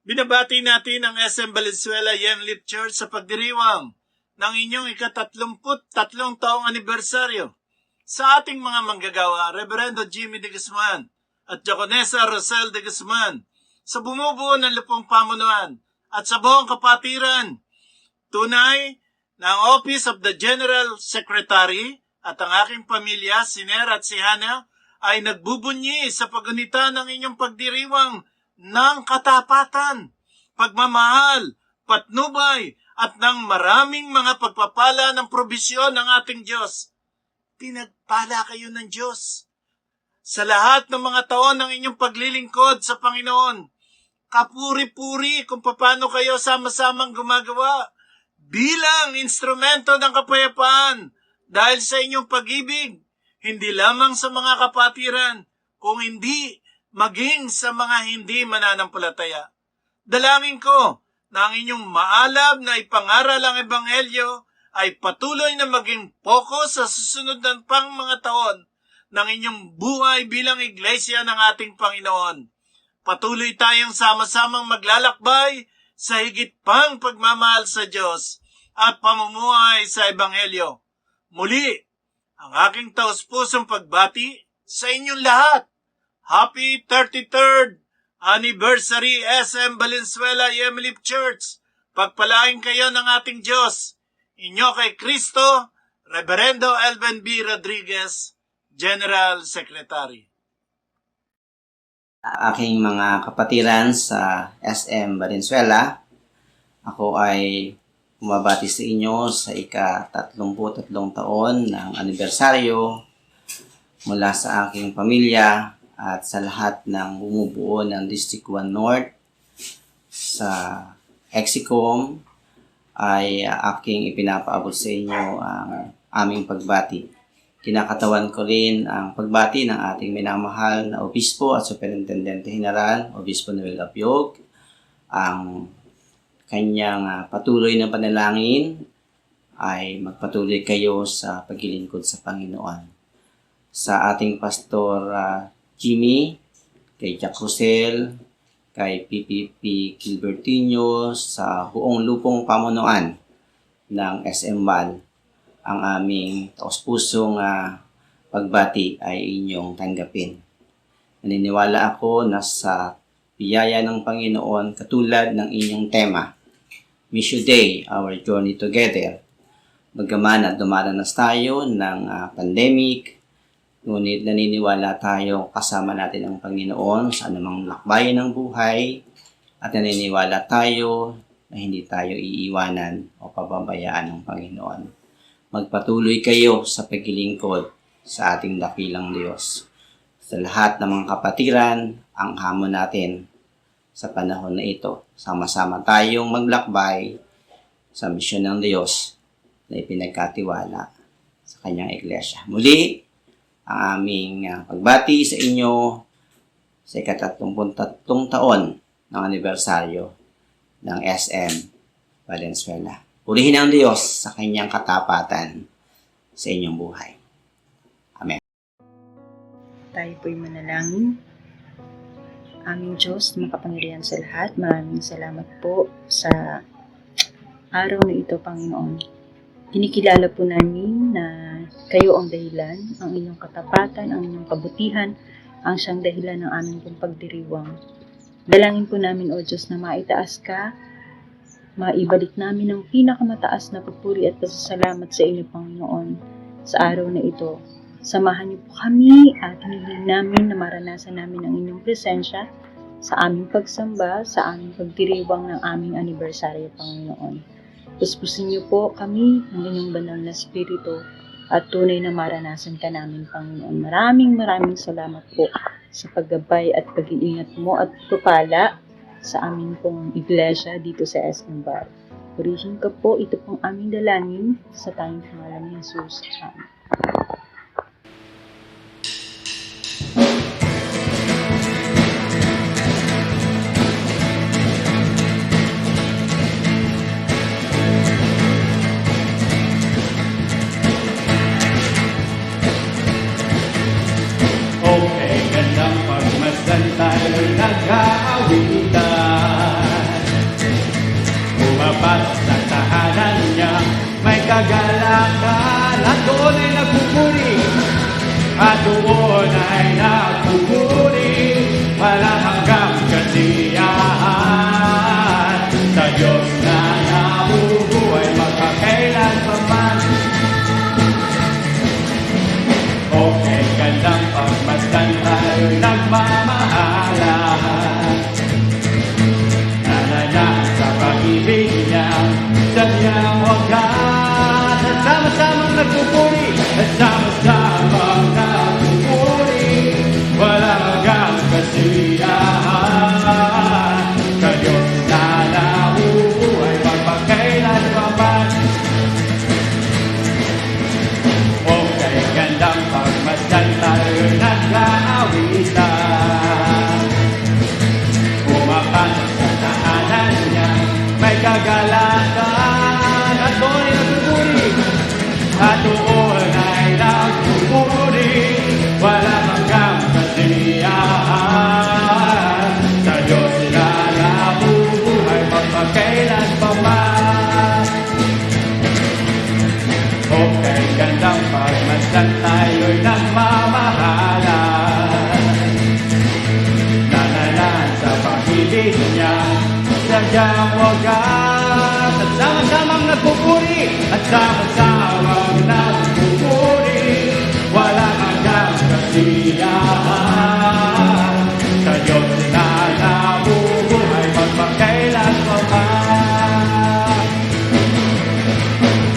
Binabati natin ang SM Valenzuela Yemlip Church sa pagdiriwang ng inyong ika-33 taong anibersaryo. Sa ating mga manggagawa, Reverendo Jimmy de Guzman at Diaconessa Rosel de Guzman, sa bumubuo ng lupong pamunuan at sa buong kapatiran, tunay na ang Office of the General Secretary at ang aking pamilya, si Nera at si Hana, ay nagbubunyi sa pagunita ng inyong pagdiriwang ng katapatan, pagmamahal, patnubay, at ng maraming mga pagpapala ng probisyon ng ating Diyos. Pinagpala kayo ng Diyos sa lahat ng mga taon ng inyong paglilingkod sa Panginoon. Kapuri-puri kung paano kayo sama-samang gumagawa bilang instrumento ng kapayapaan dahil sa inyong pag-ibig, hindi lamang sa mga kapatiran, kung hindi maging sa mga hindi mananampalataya. Dalangin ko na ang inyong maalab na ipangaral ang Ebanghelyo ay patuloy na maging focus sa susunod ng pang mga taon ng inyong buhay bilang iglesia ng ating Panginoon. Patuloy tayong sama-samang maglalakbay sa higit pang pagmamahal sa Diyos at pamumuhay sa Ebanghelyo. Muli, ang aking taus-pusong pagbati sa inyong lahat. Happy 33rd Anniversary SM Valenzuela Yemlip Church. Pagpalain kayo ng ating Diyos. Inyo kay Kristo, Reverendo Elben B. Rodriguez, General Secretary. Aking mga kapatiran sa SM Valenzuela, ako ay bumabati sa inyo sa ika-33 taon ng anibersaryo mula sa aking pamilya at sa lahat ng bumubuo ng District 1 North. Sa Exicom ay aking ipinapaabot sa inyo ang aming pagbati. Kinakatawan ko rin ang pagbati ng ating minamahal na Obispo at Superintendente General, Obispo Noel Apiog, ang kanyang patuloy na panalangin ay magpatuloy kayo sa paglilingkod sa Panginoon. Sa ating Pastor Jimmy, kay Jack Rosel, kay PPP Gilbertino, sa buong lupong pamunuan ng SM Val, ang aming taos-pusong pagbati ay inyong tanggapin. Naniniwala ako na sa biyaya ng Panginoon katulad ng inyong tema, Mission Day, Our Journey Together. Bagaman at dumaranas tayo ng pandemic, ngunit naniniwala tayo kasama natin ang Panginoon sa anumang lakbayan ng buhay at naniniwala tayo na hindi tayo iiwanan o pababayaan ng Panginoon. Magpatuloy kayo sa paglilingkod sa ating dakilang Diyos. Sa lahat ng mga kapatiran, ang hamon natin sa panahon na ito, sama-sama tayong maglakbay sa misyon ng Diyos na ipinagkatiwala sa kanyang iglesia. Muli, ang aming pagbati sa inyo sa ika-33 taon ng anibersaryo ng SM Valenzuela. Purihin ang Diyos sa kanyang katapatan sa inyong buhay. Amen. Tayo po'y manalangin. Aming Diyos, makapangyarihan sa lahat, maraming salamat po sa araw na ito, Panginoon. Kinikilala po namin na kayo ang dahilan, ang inyong katapatan, ang inyong kabutihan, ang siyang dahilan ng aming pong pagdiriwang. Dalangin po namin, O Diyos, na maitaas ka, maibalik namin ang pinakamataas na papuri at pasasalamat sa inyo, Panginoon, sa araw na ito. Samahan niyo po kami at hinihiling namin na maranasan namin ang inyong presensya sa aming pagsamba, sa aming pagdiriwang ng aming anibersaryo, Panginoon. Puspusin niyo po kami ng inyong banal na spirito at tunay na maranasan ka namin, Panginoon. Maraming salamat po sa paggabay at pag-iingat mo at pupala sa aming pong iglesia dito sa SM Val. Purihin ka po, ito pong aming dalangin sa tanging pangalan ni Jesus. Amen. Okay, gandang pagmasdan tayo'y nag-aawitan. tahanan niya may kagalakan at doon ay nagpupuri, at doon ay nagpupuri, walang hanggang kasiyahan sa Diyos na nabubuhay magkakailan pa man. Okay, gandang pagmasdan tayo'y nagmamahalan, nananahan sa pag-ibig niya, sadyang wagas, at sama-samang nagpupuri, at sama-samang nagpupuri, walang hanggang kasiyahan sa Diyos na nabubuhay magpakailan pa man. Okay, gandang pagmasdan tayo'y nag-aawitan, pumapasok sa tahanan niya may kagalakan, at doon ay nagpupuri, at doon ay nagpupuri, walang hanggang kasiyahan sa Diyos na nabubuhay magpakailan pa man. Okay, gandang pagmasdan tayo'y nagmamahalan, nananahan sa pag-ibig niya, sadyang wagas, at sama-samang nagpupuri, at sama-samang nagpupuri, walang hanggang kasiyahan sa Diyos na nabubuhay magpakailan pa man.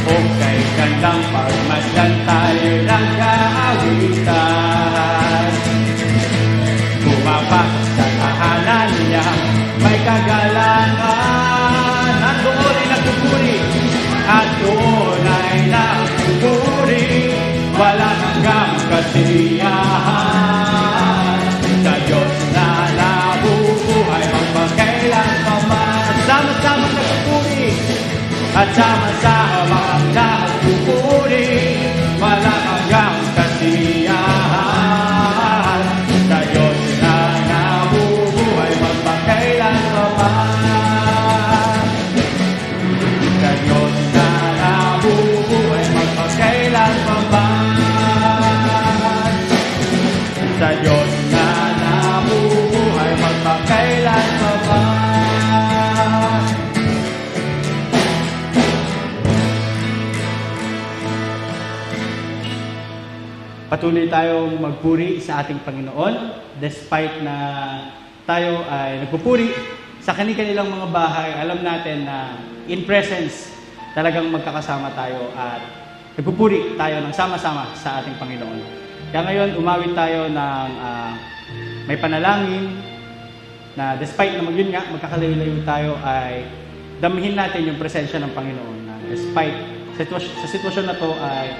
Okay, gandang pagmasdan tayo'y nag-aawitan, pumapasok sa tahanan niya may kagalakan, at doon ay nagpupuri, at doon ay nagpupuri, walang hanggang kasiyahan sa Diyos na nabubuhay magpakailan pa man. Sama-samang nagpupuri, at sama-samang nagpupuri, walang hanggang kasiyahan sa Diyos na nabubuhay magpakailan pa man. Sa Diyos na nabubuhay magpakailan pa man. Sa Diyos na nabubuhay magpakailan pa man. Patuloy tayong magpuri sa ating Panginoon despite na tayo ay nagpupuri sa kani-kanilang mga bahay. Alam natin na in presence talagang magkakasama tayo at nagpupuri tayo ng sama-sama sa ating Panginoon. Kaya ngayon umawit tayo ng may panalangin na despite na yun nga magkakalayo-layo tayo ay damihin natin yung presensya ng Panginoon na despite sa sitwasyon na to ay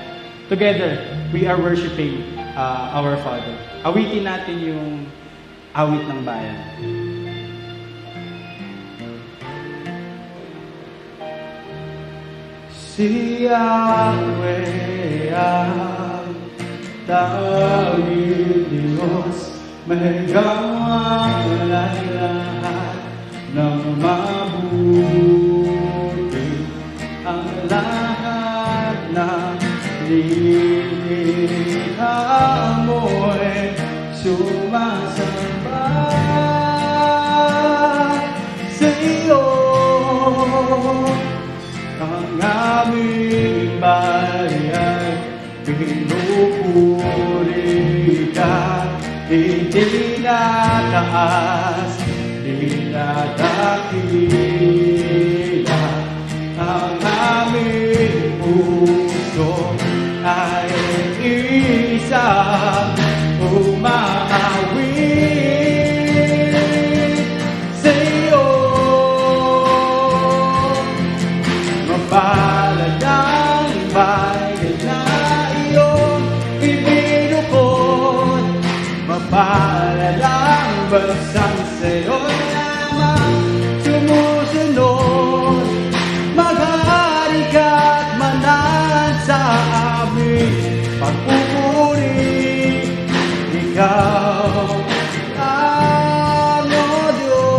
together, we are worshiping our Father. Awitin natin yung awit ng bayan. Si Yahweh ang tawagin Diyos, may gawang lahat ng mabuti, ang lahat ng lilikha mo'y sumasamba sa iyo. Ang aming bayan pinupuri ka, itinataas, dinadakila. Ang aming puso ay isang umaawit sa iyo. Mapalad ang bayan na iyong ibinukod, mapalad ang bansang sa'yo lamang sumusunod. Maghari ka't manan sa aming pagpupuri, ikaw ang o Diyos.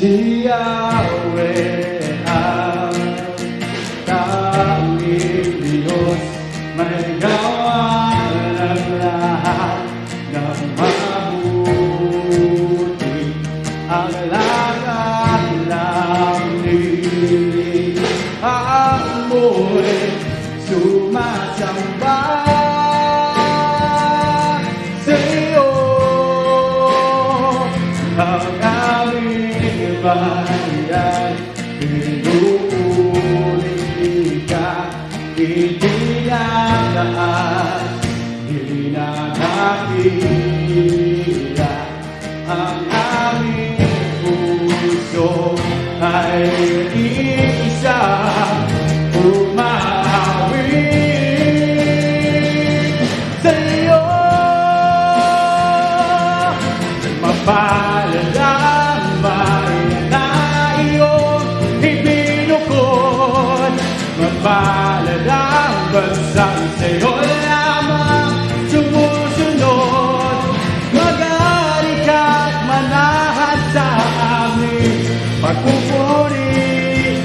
Si Yahweh ang tanging Diyos, may gawa ng lahat ng mabuti. Ang lahat ng nilihan mo'y sumasamba sa iyo. Ang aming bayan, pinupuri ka, itinataas, dinadakila. Ang aming puso ay iisa, umawit sa iyo. Mapalad ang bayan na iyong ibinukod, mapalad ang bansang sa'yo lamang sumusunod. Mag-ari ka't manahan sa aming pagpupuri,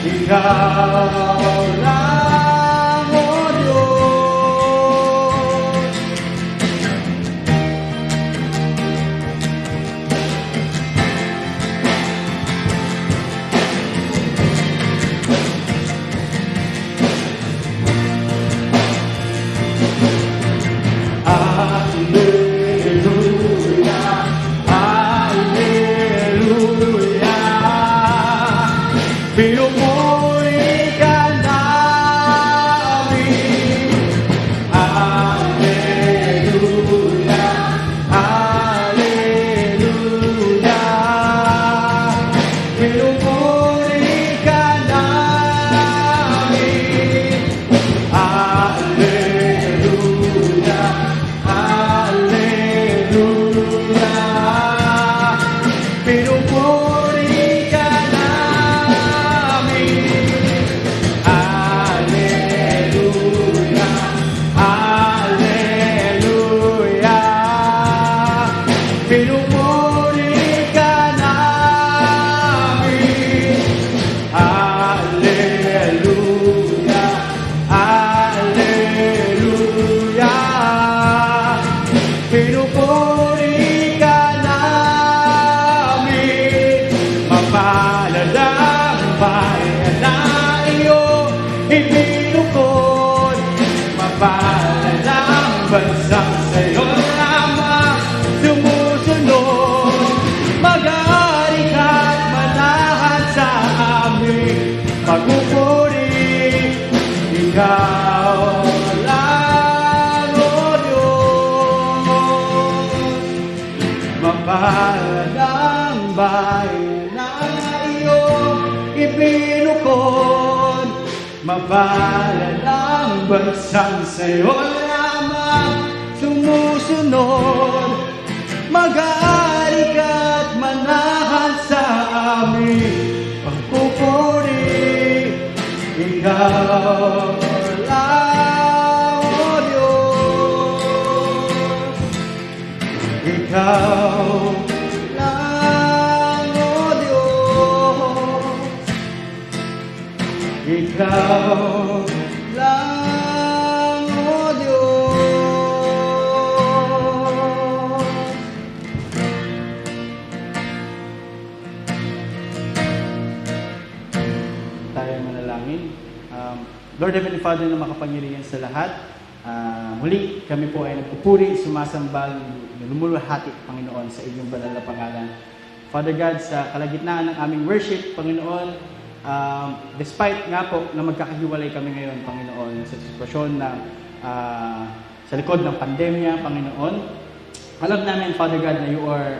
ikaw lang, O Diyos. Hallelujah, hallelujah. Pinupuri ka namin. Hallelujah, hallelujah. Pinupuri ka namin. Hallelujah, hallelujah. Pinupuri ka namin. Hallelujah, hallelujah. Pinupuri ka namin. Hallelujah, hallelujah. Pinupuri ka namin. Mapalad ang bayan na iyong ibinukod, mapalad ang bansang sa'yo lamang sumusunod. Mag-ari ka't manahan sa aming pagpupuri, ikaw lang, O Diyos. Mapalad ang bayan na iyong ibinukod, mapalad ang bansang sa'yo lamang sumusunod. Mag-ari ka't manahan sa aming pagpupuri, ikaw lang, O Diyos. Ikaw lang, O Diyos. Ikaw lang, O Diyos. Tayo manalangin. Lord Heavenly Father na makapangyarihan sa lahat, muli kami po ay nagpupuri, sumasambal, lumuluhati, Panginoon, sa inyong banal na pangalan. Father God, sa kalagitnaan ng aming worship, Panginoon, despite nga po na magkakahiwalay kami ngayon, Panginoon, sa sitwasyon na sa likod ng pandemya, Panginoon, alam namin, Father God, na you are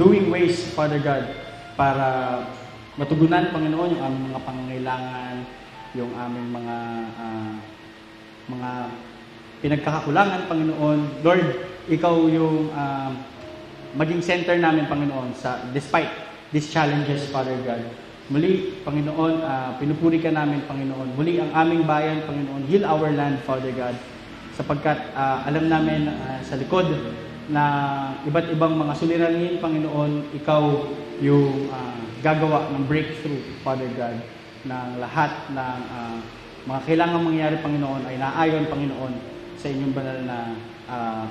doing ways, Father God, para matugunan, Panginoon, yung aming mga pangangailangan, yung aming mga pinagkakakulangan, Panginoon. Lord, ikaw yung maging center namin, Panginoon, despite these challenges, Father God. Muli, Panginoon, pinupuri ka namin, Panginoon. Muli ang aming bayan, Panginoon, heal our land, Father God. Sapagkat alam namin sa likod na iba't ibang mga suliranin, Panginoon, ikaw yung gagawa ng breakthrough, Father God, ng lahat ng mga kailangan mangyari, Panginoon, ay naayon, Panginoon, sa inyong banal na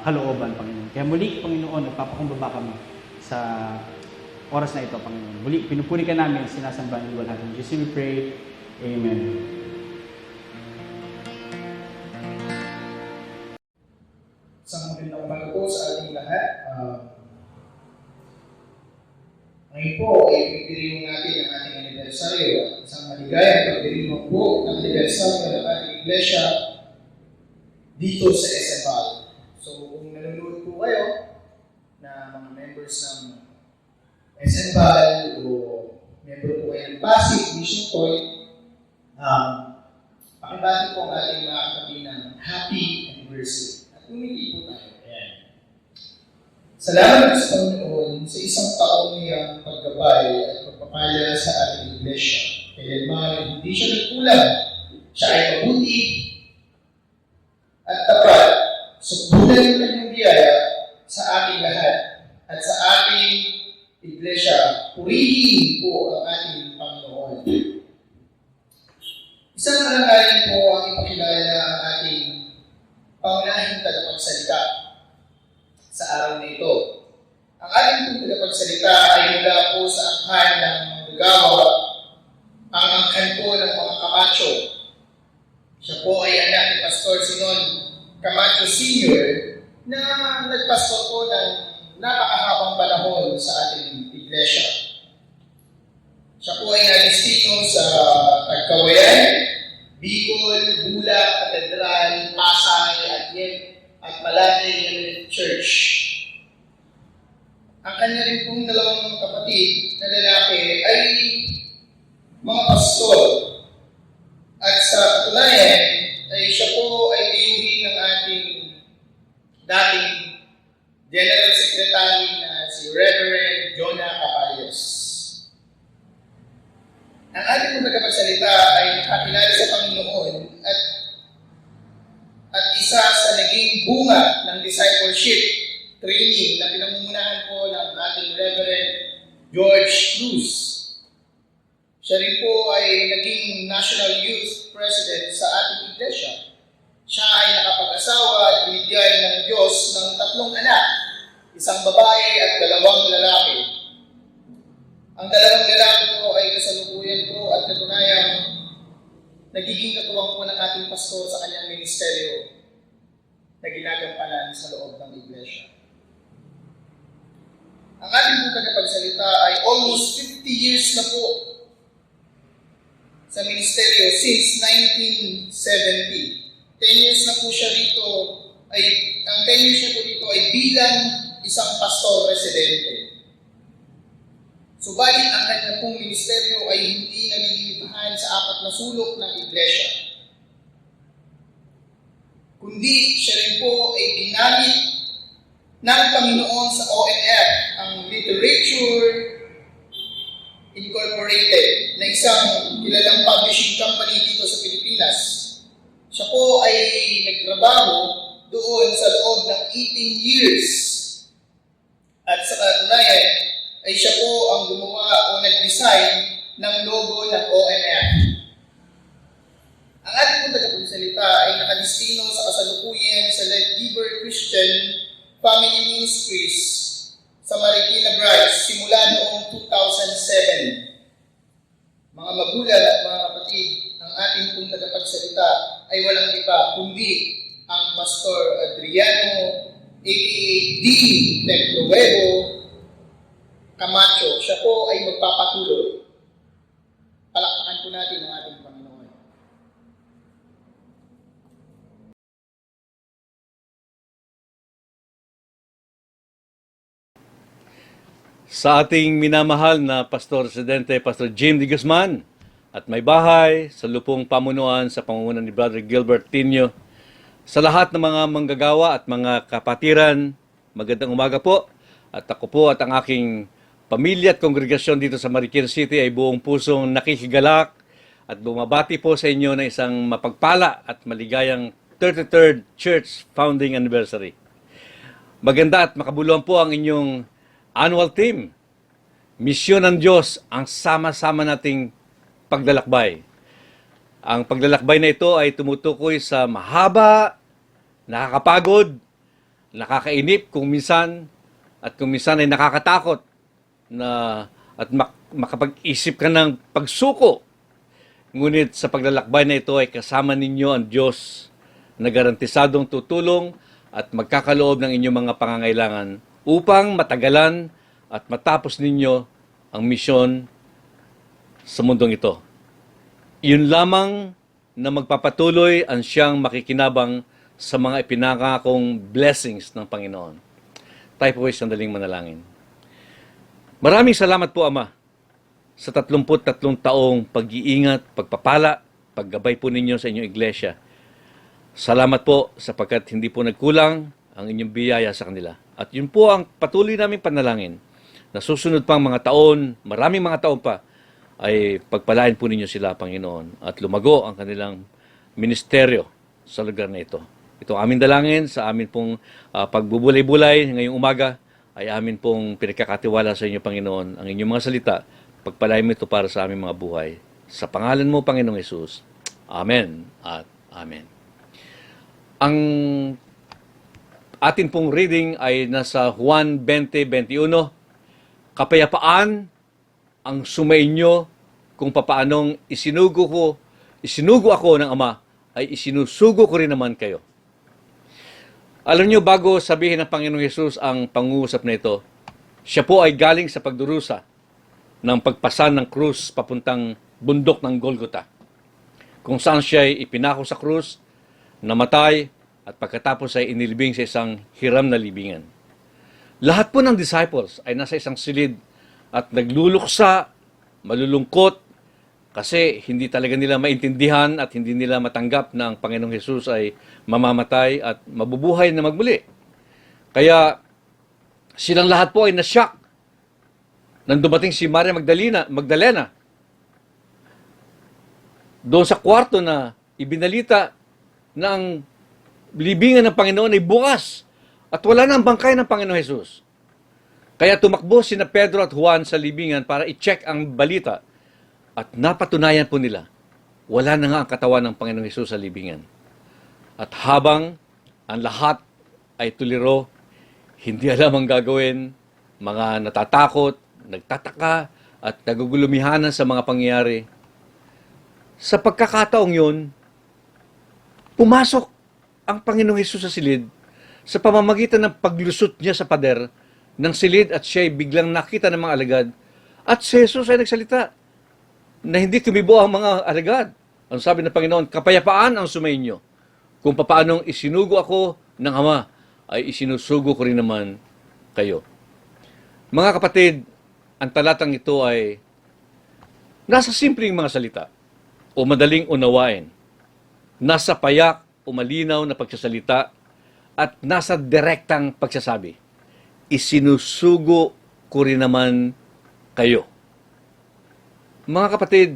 kalooban, Panginoon. Kaya muli, Panginoon, nagpapakumbaba kami sa oras na ito, Panginoon. Muli, pinupuri ka namin, sinasamba ng luwalhati. In Jesus we pray. Amen. Isang magandang umaga po sa ating lahat. Ngayon po ay pagdiriwang natin ang ating anibersaryo at isang maligayang pagdiriwang po ng anibersaryo ng ating iglesia dito sa SM Val. So kung nanonood po kayo na mga members ng SM Val o member po kayo ng Pasig Mission Point, pakibati po ang ating mga kapatid ng happy anniversary. Umiti po tayo. Ayan. Salamat sa Panginoon sa isang taon niyang paggabay at pagpapala sa ating iglesia. Kaya naman, hindi siya nagkulang. Siya ay mabuti at tapat. Subulan ng kanyang biyaya sa ating lahat at sa ating iglesia. Purihin po ang ating Panginoon. Isang karangalan po ang ipakilala ang ating pangunahing tagapagsalita sa araw na ito. Ang ating tagapagsalita ay mula po sa angkan ng manggagawa, ang angkan po ng mga Camacho. Siya po ay anak ni Pastor Sinon Camacho Sr. na nagpastor po ng napakahabang panahon sa ating iglesia. Siya po ay nalistino sa Tagkawayan, Bicol, Bulac, Katedral, Pasay, at Malate Unit Church. Ang kanya rin pong dalawang kapatid na lalaki ay mga pastor. At sa katunayan, ay siya po ay tiyuhin ng ating dating General Secretary na si Reverend Jonah Caballos. Ang ating magkakapagsalita ay nakakilala sa Panginoon at isa sa naging bunga ng discipleship training na pinamumunahan po ng ating Reverend George Cruz. Siya rin po ay naging National Youth President sa ating iglesia. Siya ay nakapag-asawa at binigyan ng Diyos ng 3 anak, isang babae at 2 lalaki. Ang 2 lalaki po ay kasalukuyan po at katunayan nagiging katuwang po ng ating pastor sa kanyang ministeryo na ginagampanan sa loob ng iglesia. Ang ating po tagapagsalita ay almost 50 years na po sa ministeryo since 1970. 10 years na po siya rito ang 10 years na po rito ay bilang isang pastor residente. Subalit ang kanyang pong ministeryo ay hindi nalilimitahan sa 4 na sulok ng iglesia. Kundi siya rin po ay ginamit ng Panginoon sa ONF, ang Literature Incorporated, na isang kilalang publishing company dito sa Pilipinas. Siya po ay nagtrabaho doon sa loob ng 18 years. At sa katunayan, ay siya po ang gumawa o nag-design ng logo ng ONF. Ang ating pong tagapagsalita ay nakadistino sa kasalukuyan sa Life Giver Christian Family Ministries sa Marikina Branch simula noong 2007. Mga magulang at mga kapatid, ang ating pong tagapagsalita ay walang iba kundi ang Pastor Adriano aka D. Teclohuevo Camacho. Siya po ay magpapatuloy. Palakpakan po natin ang ating Panginoon. Sa ating minamahal na Pastor Residente, Pastor Jim D. Guzman, at may bahay sa lupong pamunuan sa pangunguna ni Brother Gilbert Tinio, sa lahat ng mga manggagawa at mga kapatiran, magandang umaga po. At ako po at ang aking pamilya at kongregasyon dito sa Marikina City ay buong pusong nakikigalak at bumabati po sa inyo ng isang mapagpala at maligayang 33rd Church Founding Anniversary. Maganda at makabuluhan po ang inyong annual theme. Misyon ng Diyos ang sama-sama nating paglalakbay. Ang paglalakbay na ito ay tumutukoy sa mahaba, nakakapagod, nakakainip kung minsan, at kung minsan ay nakakatakot na at makapag-isip ka ng pagsuko. Ngunit sa paglalakbay na ito ay kasama ninyo ang Diyos na garantisadong tutulong at magkakaloob ng inyong mga pangangailangan upang matagalan at matapos ninyo ang misyon sa mundong ito. Yun lamang na magpapatuloy ang siyang makikinabang sa mga ipinangakong blessings ng Panginoon. Tayo po ay sandaling manalangin. Maraming salamat po, Ama, sa 33 taong pag-iingat, pagpapala, paggabay po ninyo sa inyong iglesia. Salamat po sapagkat hindi po nagkulang ang inyong biyaya sa kanila. At yun po ang patuloy naming panalangin. Na susunod pang mga taon, maraming mga taon pa, ay pagpalain po ninyo sila, Panginoon, at lumago ang kanilang ministeryo sa lugar na ito. Ito ang aming dalangin sa amin pong pagbubulay-bulay ngayong umaga, ay amin pong pinagkakatiwala sa inyo, Panginoon, ang inyong mga salita. Pagpalain mo ito para sa aming mga buhay. Sa pangalan mo, Panginoong Hesus. Amen at Amen. Ang atin pong reading ay nasa Juan 20:21. Kapayapaan ang sumainyo kung papaanong isinugo ako ng Ama, ay isinusugo ko rin naman kayo. Alam niyo, bago sabihin ng Panginoong Hesus ang pangungusap na ito, siya po ay galing sa pagdurusa ng pagpasan ng krus papuntang bundok ng Golgota, kung saan siya ay ipinako sa krus, namatay, at pagkatapos ay inilibing sa isang hiram na libingan. Lahat po ng disciples ay nasa isang silid at nagluluksa, malulungkot, kasi hindi talaga nila maintindihan at hindi nila matanggap na ang Panginoong Hesus ay mamamatay at mabubuhay na magmuli. Kaya silang lahat po ay nasyak nang dumating si Maria Magdalena doon sa kwarto na ibinalita na ang libingan ng Panginoon ay bukas at wala na ang bangkay ng Panginoong Hesus. Kaya tumakbo sina Pedro at Juan sa libingan para i-check ang balita at napatunayan po nila, wala na nga ang katawan ng Panginoong Hesus sa libingan. At habang ang lahat ay tuliro, hindi alam ang gagawin, mga natatakot, nagtataka at nagugulumihanan sa mga pangyayari, sa pagkakataong yun, pumasok ang Panginoong Hesus sa silid sa pamamagitan ng paglusot niya sa pader ng silid at siya ay biglang nakita ng mga alagad at si Jesus ay nagsalita na hindi kumibo ang mga alagad. Ang sabi ng Panginoon, kapayapaan ang sumainyo. Kung papaanong isinugo ako ng Ama, ay isinusugo ko rin naman kayo. Mga kapatid, ang talatang ito ay nasa simpleng mga salita o madaling unawain. Nasa payak o malinaw na pagsasalita at nasa direktang pagsasabi. Isinusugo ko rin naman kayo. Mga kapatid,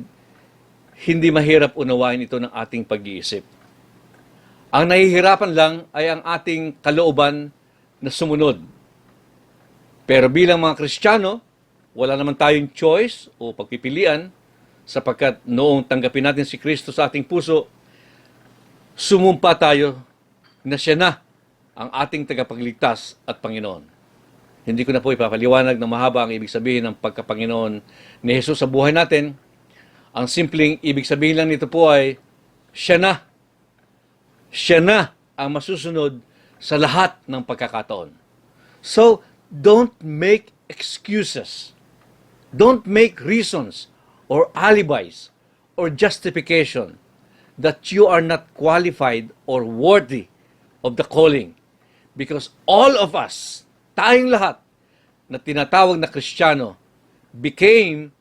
hindi mahirap unawain ito ng ating pag-iisip. Ang nahihirapan lang ay ang ating kalooban na sumunod. Pero bilang mga Kristiyano, wala naman tayong choice o pagpipilian sapagkat noong tanggapin natin si Kristo sa ating puso, sumumpa tayo na siya na ang ating tagapagligtas at Panginoon. Hindi ko na po ipapaliwanag ng mahaba ang ibig sabihin ng pagkapanginoon ni Jesus sa buhay natin. Ang simpleng ibig sabihin lang nito po ay, siya na ang masusunod sa lahat ng pagkakataon. So, don't make excuses. Don't make reasons or alibis or justification that you are not qualified or worthy of the calling. Because all of us, tayong lahat na tinatawag na Kristiyano, became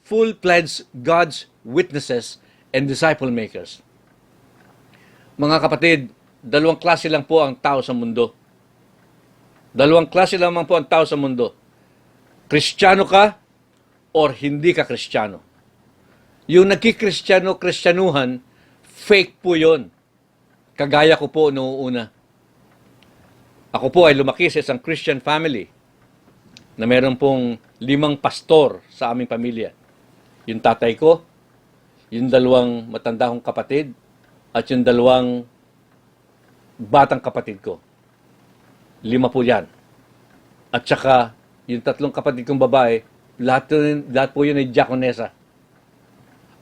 full-fledged God's witnesses and disciple makers. Mga kapatid, dalawang klase lang po ang tao sa mundo. Dalawang klase lamang po ang tao sa mundo. Kristiyano ka or hindi ka Kristiyano. Yung nagkikristiyano-kristyanuhan, fake po yon. Kagaya ko po noong una. Ako po ay lumaki sa isang Christian family na meron pong 5 pastor sa aming pamilya. Yung tatay ko, yung 2 matanda kong kapatid, at yung 2 batang kapatid ko. 5 po yan. At saka, yung 3 kapatid kong babae, lahat po yun ay diakonesa.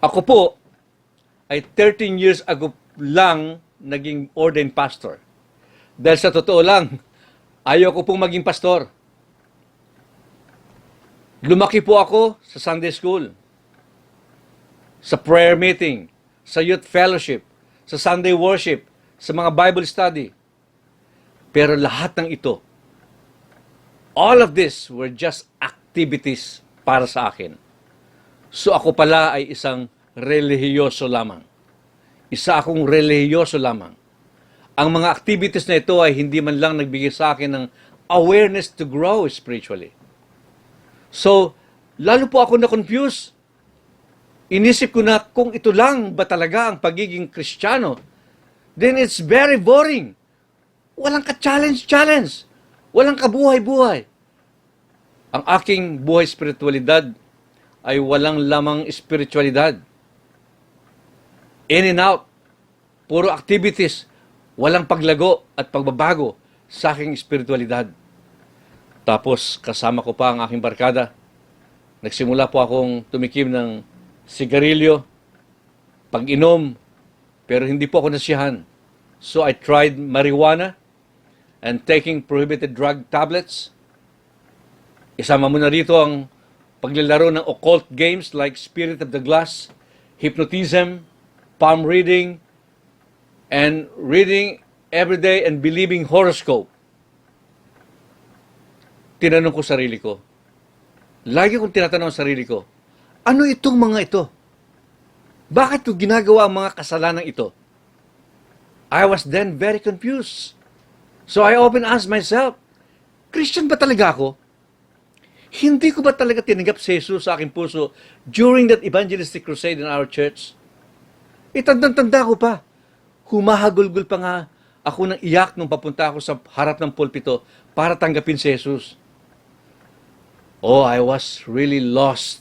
Ako po, ay 13 years ago lang naging ordained pastor. Dahil sa totoo lang, ayaw ko pong maging pastor. Lumaki po ako sa Sunday school, sa prayer meeting, sa youth fellowship, sa Sunday worship, sa mga Bible study. Pero lahat ng ito, all of this were just activities para sa akin. So ako pala ay isang relihiyoso lamang. Isa akong relihiyoso lamang. Ang mga activities na ito ay hindi man lang nagbigay sa akin ng awareness to grow spiritually. So, lalo po ako na-confuse. Inisip ko na kung ito lang ba talaga ang pagiging Kristiyano, then it's very boring. Walang ka-challenge. Walang kabuhay-buhay. Ang aking buhay spiritualidad ay walang lamang spiritualidad. In and out. Puro activities. Walang paglago at pagbabago sa aking spiritualidad. Tapos, kasama ko pa ang aking barkada. Nagsimula po akong tumikim ng sigarilyo, pag-inom, pero hindi po ako nasiyahan. So, I tried marijuana and taking prohibited drug tablets. Isama mo na rito ang paglalaro ng occult games like Spirit of the Glass, hypnotism, palm reading, and reading everyday and believing horoscope. Tinanong ko sarili ko. Lagi kong tinatanong ang sarili ko, ano itong mga ito? Bakit ko ginagawa ang mga kasalanan ito? I was then very confused. So I often asked myself, Christian ba talaga ako? Hindi ko ba talaga tinanggap si Jesus sa aking puso during that evangelistic crusade in our church? Itandang-tanda ko pa. Humahagulgul pa nga ako ng iyak nung papunta ako sa harap ng pulpito para tanggapin si Jesus. Oh, I was really lost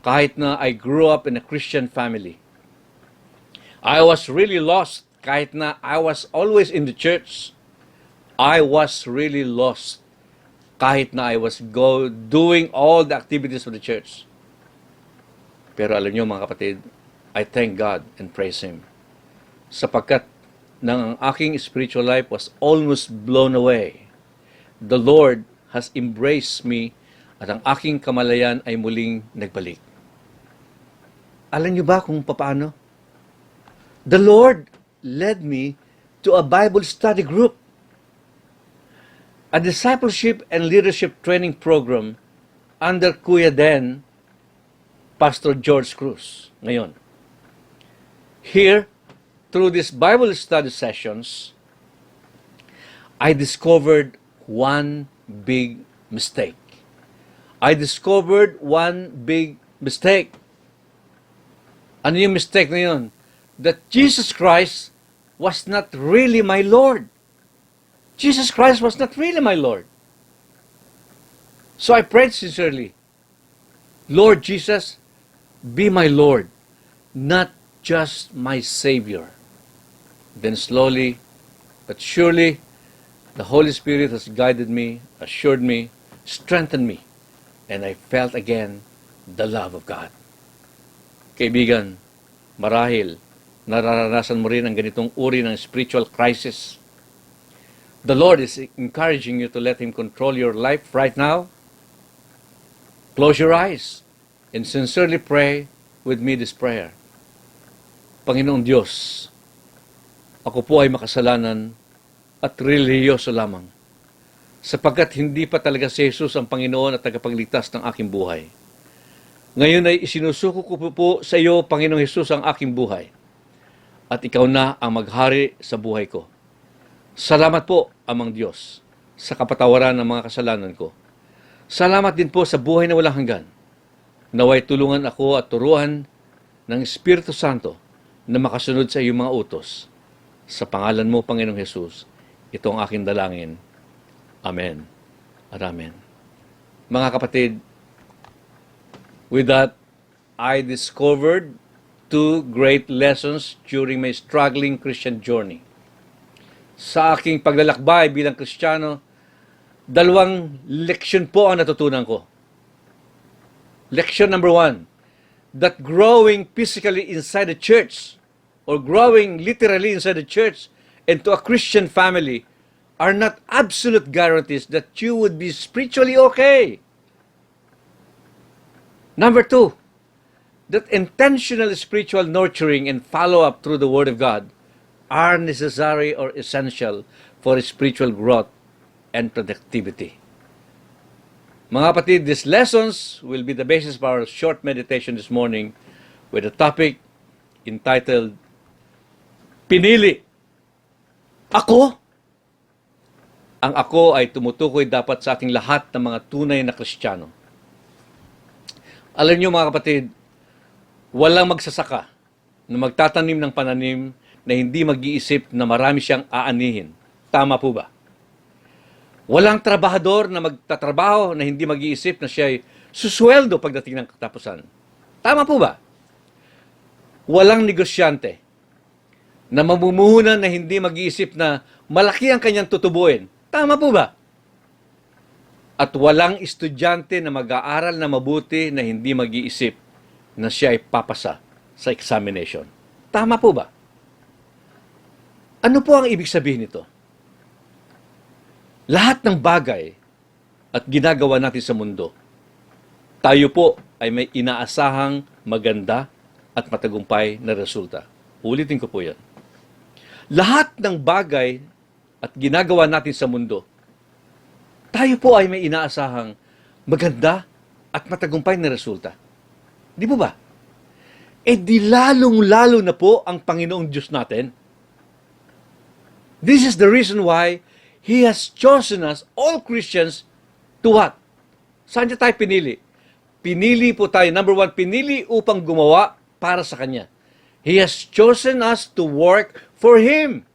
kahit na I grew up in a Christian family. I was really lost kahit na I was always in the church. I was really lost kahit na I was doing all the activities of the church. Pero alam niyo mga kapatid, I thank God and praise Him. Sapagkat nang ang aking spiritual life was almost blown away, the Lord has embraced me at ang aking kamalayan ay muling nagbalik. Alam niyo ba kung paano? The Lord led me to a Bible study group, a discipleship and leadership training program under Kuya Den, Pastor George Cruz. Ngayon, here, through these Bible study sessions, I discovered one big mistake. Ano yung mistake na yun? That Jesus Christ was not really my Lord. Jesus Christ was not really my Lord. So I prayed sincerely, Lord Jesus, be my Lord, not just my Savior. Then slowly but surely, the Holy Spirit has guided me, assured me, strengthened me, and I felt again the love of God. Kaibigan, marahil nararanasan mo rin ang ganitong uri ng spiritual crisis. The Lord is encouraging you to let Him control your life right now. Close your eyes and sincerely pray with me this prayer. Panginoong Diyos, ako po ay makasalanan at relihiyoso lamang, sapagkat hindi pa talaga si Jesus ang Panginoon at tagapagligtas ng aking buhay. Ngayon ay isinusuko ko po sa iyo, Panginoong Jesus, ang aking buhay, at ikaw na ang maghari sa buhay ko. Salamat po, Amang Diyos, sa kapatawaran ng mga kasalanan ko. Salamat din po sa buhay na walang hanggan. Naway tulungan ako at turuan ng Espiritu Santo na makasunod sa iyong mga utos. Sa pangalan mo, Panginoong Jesus, ito ang aking dalangin. Amen at amen. Mga kapatid, with that, I discovered two great lessons during my struggling Christian journey. Sa aking paglalakbay bilang Kristiyano, dalawang leksyon po ang natutunan ko. Leksyon number 1, that growing physically inside the church or growing literally inside the church into a Christian family are not absolute guarantees that you would be spiritually okay. Number 2, that intentional spiritual nurturing and follow-up through the Word of God are necessary or essential for spiritual growth and productivity. Mga kapatid, these lessons will be the basis for our short meditation this morning with a topic entitled, Pinili. Ako? Ang ako ay tumutukoy dapat sa ating lahat ng mga tunay na Kristiyano. Alam niyo mga kapatid, walang magsasaka na magtatanim ng pananim na hindi mag-iisip na marami siyang aanihin. Tama po ba? Walang trabahador na magtatrabaho na hindi mag-iisip na siya ay susweldo pagdating ng katapusan. Tama po ba? Walang negosyante na mamumuhunan na hindi mag-iisip na malaki ang kanyang tutubuin. Tama po ba? At walang estudyante na mag-aaral na mabuti na hindi mag-iisip na siya ay papasa sa examination. Tama po ba? Ano po ang ibig sabihin nito? Lahat ng bagay at ginagawa natin sa mundo, tayo po ay may inaasahang maganda at matagumpay na resulta. Ulitin ko po yan. Lahat ng bagay at ginagawa natin sa mundo, tayo po ay may inaasahang maganda at matagumpay na resulta. Di po ba? Eh di lalong-lalo na po ang Panginoong Diyos natin. This is the reason why He has chosen us, all Christians, to what? Saan niya tayo pinili? Pinili po tayo, number 1, pinili upang gumawa para sa Kanya. He has chosen us to work for Him.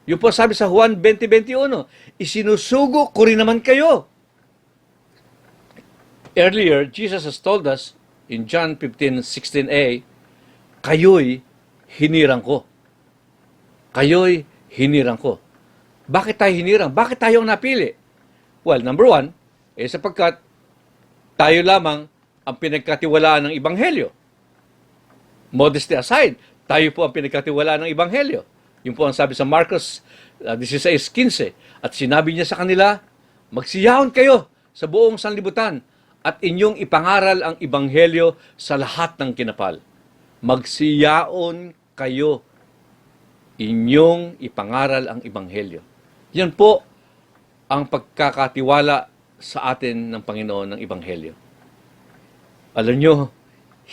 Yung po sabi sa Juan 20:21, isinusugo ko rin naman kayo. Earlier, Jesus has told us in John 15:16a, kayo'y hinirang ko. Kayo'y hinirang ko. Bakit tayo hinirang? Bakit tayo ang napili? Well, number 1, sapagkat tayo lamang ang pinagkatiwalaan ng Ebanghelyo. Modesty aside, tayo po ang pinagkatiwalaan ng Ebanghelyo. Yung po ang sabi sa Marcos 16:15. At sinabi niya sa kanila, magsiyahon kayo sa buong sanlibutan at inyong ipangaral ang Ebanghelyo sa lahat ng kinapal. Magsiyaon kayo, inyong ipangaral ang Ebanghelyo. Yan po ang pagkakatiwala sa atin ng Panginoon ng Ebanghelyo. Alam nyo,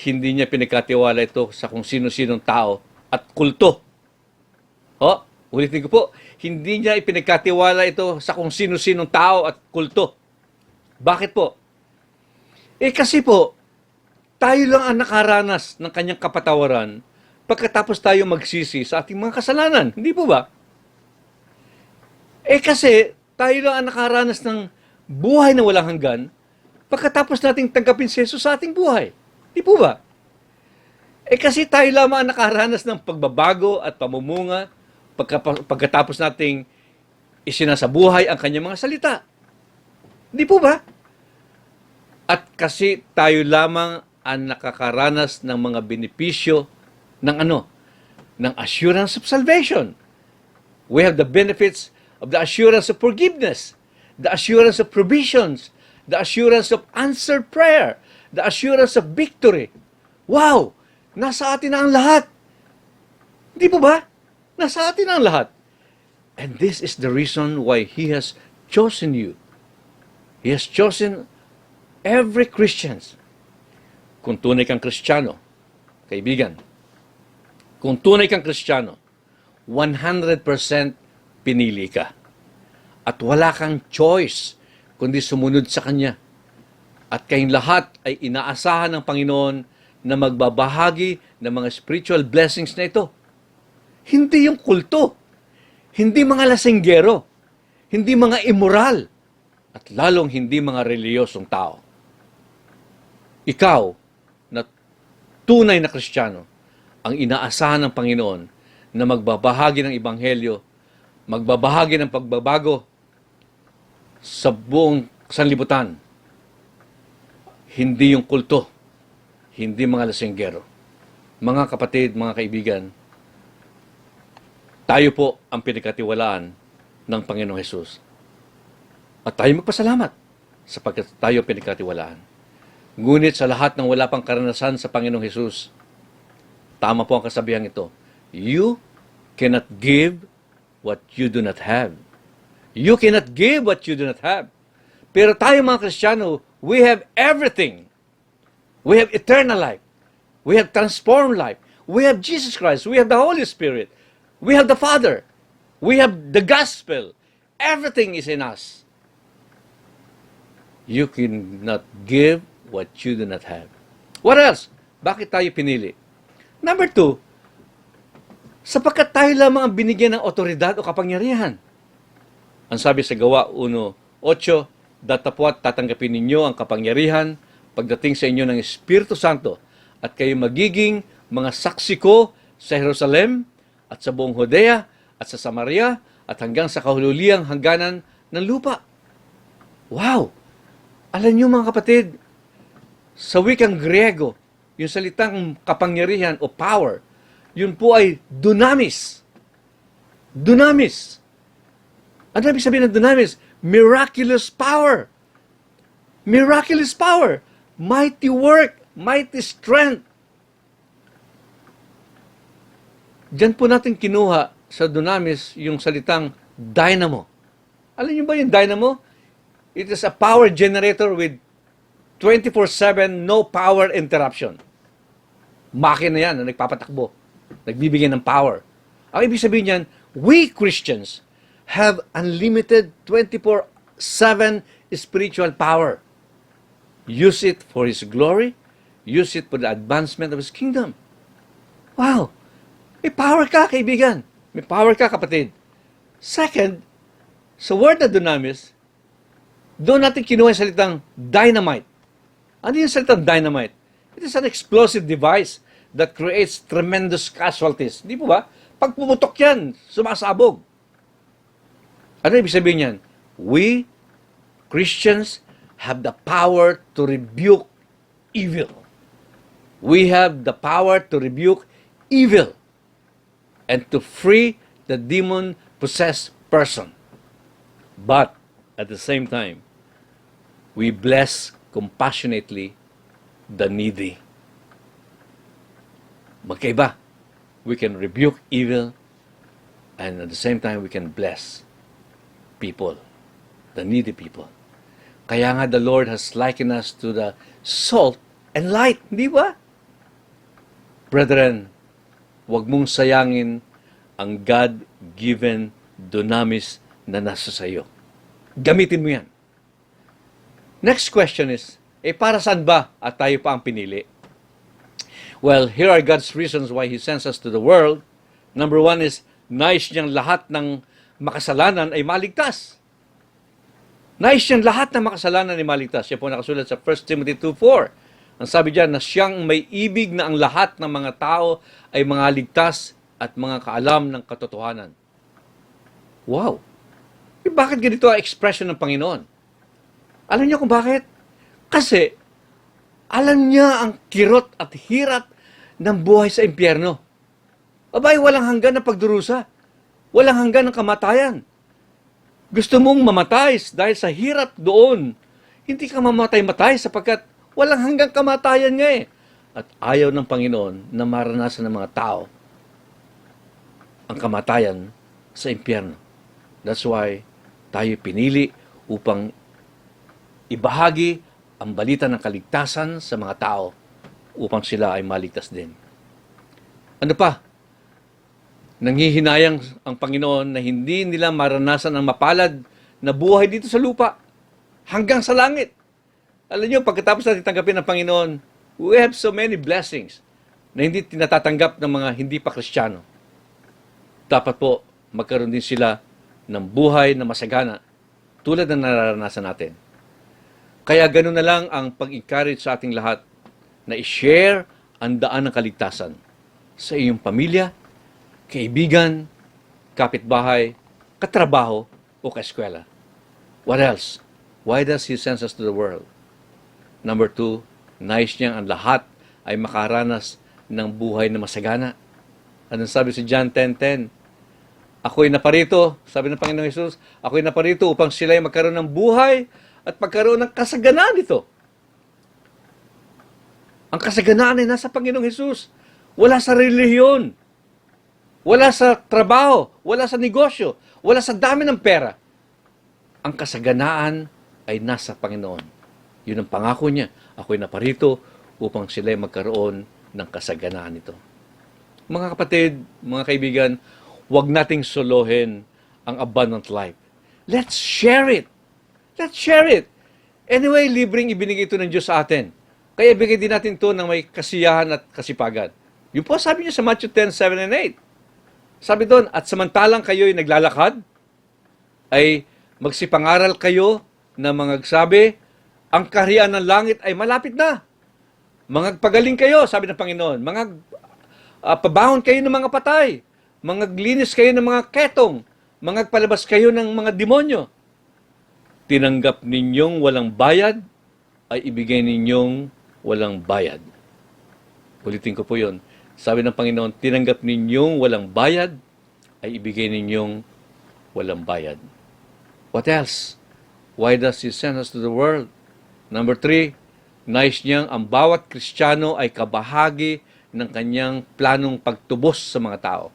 hindi niya pinagkatiwala ito sa kung sino-sinong tao at kulto. Ulitin ko po, hindi niya ipinagkatiwala ito sa kung sino-sinong tao at kulto. Bakit po? Kasi po, tayo lang ang nakaranas ng kanyang kapatawaran pagkatapos tayo magsisi sa ating mga kasalanan. Hindi po ba? Kasi tayo lang ang nakaranas ng buhay na walang hanggan pagkatapos nating tanggapin si Jesus sa ating buhay. Hindi po ba? Kasi tayo lamang ang nakaranas ng pagbabago at pamumunga pagkatapos nating isinasabuhay ang kanyang mga salita. Hindi po ba? At kasi tayo lamang ang nakakaranas ng mga benepisyo ng ng assurance of salvation. We have the benefits of the assurance of forgiveness, the assurance of provisions, the assurance of answered prayer, the assurance of victory. Wow! Nasa atin na ang lahat. Hindi po ba? Nasa atin na ang lahat. And this is the reason why He has chosen you. He has chosen every Christian. Kung tunay kang Kristiyano, kaibigan, kung tunay kang Kristiyano, 100% pinili ka. At wala kang choice kundi sumunod sa Kanya. At kayong lahat ay inaasahan ng Panginoon na magbabahagi ng mga spiritual blessings na ito. Hindi yung kulto, hindi mga lasenggero, hindi mga immoral, at lalong hindi mga reliyosong tao. Ikaw, na tunay na Kristiyano, ang inaasahan ng Panginoon na magbabahagi ng Ebanghelyo, magbabahagi ng pagbabago sa buong sanlibutan. Hindi yung kulto, hindi mga lasinggero. Mga kapatid, mga kaibigan, tayo po ang pinagkatiwalaan ng Panginoong Hesus. At tayo magpasalamat sapagkat tayo ang pinagkatiwalaan. Ngunit sa lahat ng wala pang karanasan sa Panginoong Hesus, tama po ang kasabihan ito, you cannot give what you do not have. You cannot give what you do not have. Pero tayo mga Kristiyano, we have everything. We have eternal life. We have transformed life. We have Jesus Christ. We have the Holy Spirit. We have the Father. We have the gospel. Everything is in us. You cannot give what you do not have. What else? Bakit tayo pinili? Number 2, sapagkat tayo lamang ang binigyan ng otoridad o kapangyarihan. Ang sabi sa Gawa 1:8, datapwat tatanggapin ninyo ang kapangyarihan pagdating sa inyo ng Espiritu Santo at kayo magiging mga saksi ko sa Jerusalem at sa buong Judea at sa Samaria at hanggang sa kahululiang hangganan ng lupa. Wow! Alam niyo mga kapatid, sa wikang Griego, yung salitang kapangyarihan o power, yun po ay dunamis. Dunamis. Ano ibig sabihin ng dunamis? Miraculous power. Miraculous power. Mighty work. Mighty strength. Diyan po natin kinuha sa dunamis yung salitang dynamo. Alam niyo ba yung dynamo? It is a power generator with 24/7 no power interruption. Makina yan na nagpapatakbo. Nagbibigay ng power. Ang ibig sabihin niyan, we Christians have unlimited 24/7 spiritual power. Use it for His glory. Use it for the advancement of His kingdom. Wow! May power ka, kaibigan. May power ka, kapatid. Second, sa word na dunamis, doon natin kinuha yung salitang dynamite. Ano yung salitang dynamite? It is an explosive device that creates tremendous casualties. Di po ba? Pag pumutok yan, sumasabog. Ano ibig sabihin yan? We, Christians, have the power to rebuke evil. We have the power to rebuke evil and to free the demon-possessed person. But, at the same time, we bless compassionately the needy. Magkaiba. We can rebuke evil and at the same time we can bless people, the needy people. Kaya nga the Lord has likened us to the salt and light, di ba? Brethren, huwag mong sayangin ang God-given dunamis na nasa sayo. Gamitin mo yan. Next question is, para saan ba at tayo pa ang pinili? Well, here are God's reasons why He sends us to the world. Number 1 is, nais niyang lahat ng makasalanan ay maligtas. Nais niyang lahat ng makasalanan ay maligtas. Siya po nakasulat sa 1 Timothy 2:4. Ang sabi diyan na siyang may ibig na ang lahat ng mga tao ay mga ligtas at mga kaalam ng katotohanan. Wow! Bakit ganito ang expression ng Panginoon? Alam niyo kung bakit? Kasi, alam niya ang kirot at hirap ng buhay sa impyerno. Abay, walang hanggan na pagdurusa. Walang hanggan ng kamatayan. Gusto mong mamatay dahil sa hirap doon. Hindi ka mamatay-matay sapagkat walang hanggang kamatayan nga eh. At ayaw ng Panginoon na maranasan ng mga tao ang kamatayan sa impyerno. That's why tayo pinili upang ibahagi ang balita ng kaligtasan sa mga tao upang sila ay maligtas din. Ano pa? Nanghihinayang ang Panginoon na hindi nila maranasan ang mapalad na buhay dito sa lupa hanggang sa langit. Alam niyo, pagkatapos natin tanggapin ng Panginoon, we have so many blessings na hindi tinatatanggap ng mga hindi pa Kristiyano. Dapat po magkaroon din sila ng buhay na masagana tulad ng nararanasan natin. Kaya ganoon na lang ang pag-encourage sa ating lahat na i-share ang daan ng kaligtasan sa iyong pamilya, kaibigan, kapitbahay, katrabaho o kaeskwela. What else? Why does He send us to the world? Number 2, nais niyang ang lahat ay makaranas ng buhay na masagana. Anong sabi sa John 10:10? Ako'y naparito, sabi ng Panginoong Hesus, ako'y naparito upang sila'y magkaroon ng buhay at magkaroon ng kasaganaan nito. Ang kasaganaan ay nasa Panginoong Hesus. Wala sa relihiyon. Wala sa trabaho. Wala sa negosyo. Wala sa dami ng pera. Ang kasaganaan ay nasa Panginoon. Yun ang pangako niya. Ako'y naparito upang sila'y magkaroon ng kasaganaan nito. Mga kapatid, mga kaibigan, huwag nating solohin ang abundant life. Let's share it. Let's share it. Anyway, libreng ibinigay ito ng Diyos sa atin. Kaya ibigay din natin ito ng may kasiyahan at kasipagan. Yun po sabi niya sa Matthew 10:7 and 8. Sabi doon, at samantalang kayo'y naglalakad, ay magsipangaral kayo na mangagsabi, ang kaharian ng langit ay malapit na. Mangagpagaling kayo, sabi ng Panginoon. Pabangon kayo ng mga patay. Mangaglinis kayo ng mga ketong. Mangagpalabas kayo ng mga demonyo. Tinanggap ninyong walang bayad, ay ibigay ninyong walang bayad. Ulitin ko po yun. Sabi ng Panginoon, tinanggap ninyong walang bayad, ay ibigay ninyong walang bayad. What else? Why does He send us to the world? Number 3, nais niyang ang bawat Kristiyano ay kabahagi ng kanyang planong pagtubos sa mga tao.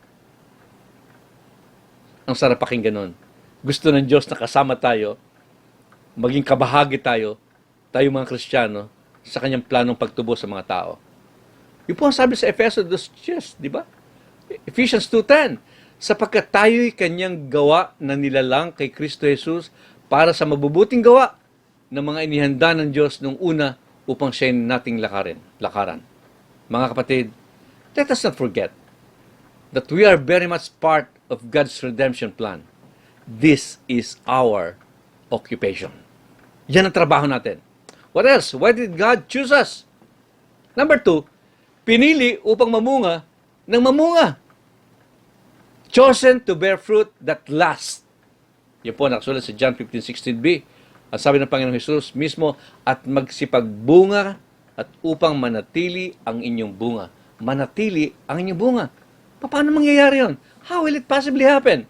Ang sarap pakinggan nun. Gusto ng Diyos na kasama tayo, maging kabahagi tayo mga Kristiyano, sa kanyang planong pagtubos sa mga tao. Yung po ang sabi sa Efeso 2:10, di ba? Ephesians 2:10, sapagkat tayo'y kanyang gawa na nilalang kay Kristo Jesus para sa mabubuting gawa ng mga inihanda ng Diyos nung una upang siya nating lakaran. Mga kapatid, let us not forget that we are very much part of God's redemption plan. This is our occupation. Yan ang trabaho natin. What else? Why did God choose us? Number 2, pinili upang mamunga ng mamunga. Chosen to bear fruit that lasts. Yan po nakasulat sa John 15:16b. Ang sabi ng Panginoong Hesus mismo, at magsipagbunga at upang manatili ang inyong bunga. Manatili ang inyong bunga. Paano mangyayari yun? How will it possibly happen?